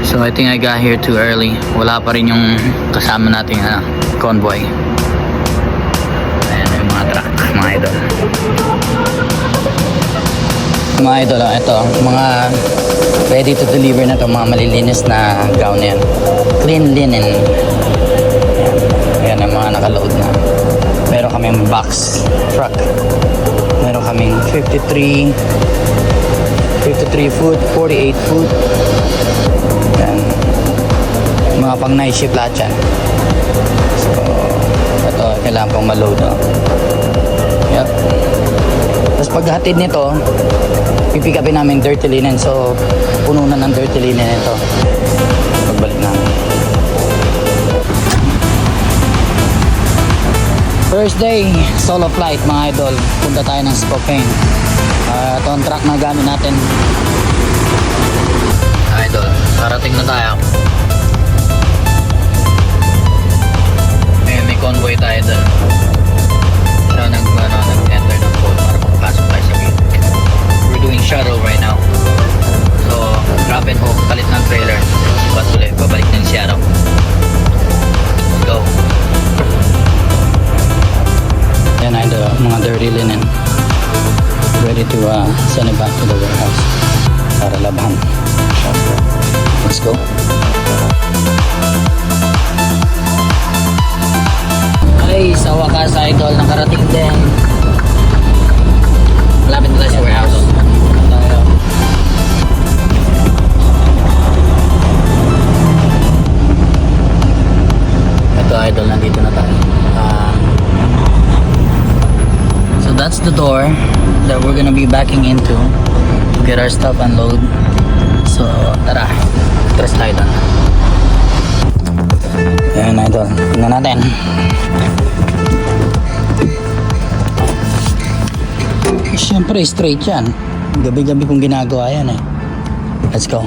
So I think I got here too early. Wala pa rin yung kasama nating convoy. Ayan yung mga truck, mga idol. Mga idol, ito, mga ready to deliver na to, mga malilinis na gown na yan. Clean linen. Ayan ang mga nakaload na. Meron kaming box truck. Meron kaming 53 foot, 48 foot. Ayan. Mga pang night shift lahat yan. So, ito, kailangan pang maload. Yep. Tapos paghatid nito, pipick upin namin dirty linen. So, puno na ng dirty linen ito. Pagbalik namin. First day, solo flight mga idol. Punta tayo ng Spokane. Ito ang truck na gamit natin. Idol, parating na tayo. May convoy tayo doon. So, nag-enter ng code para makapasok tayo sa gate. We're doing shuttle right now. So, drop and hook, palit ng trailer. Bus ulit, babalik ng Seattle. Let's go. Yan ay mga dirty linen. Ready to send it back to the warehouse para labahan. Let's go. Ay, sa wakas idol, nakarating din. Malapit na tayo sa warehouse. Ito idol, nandito na tayo. So that's the door that we're gonna be backing into to get our stuff unload. So tara, tras tayo doon. Ayan idol, tingnan natin. Siyempre straight yan. Gabi-gabi kong ginagawa yan eh. Let's go.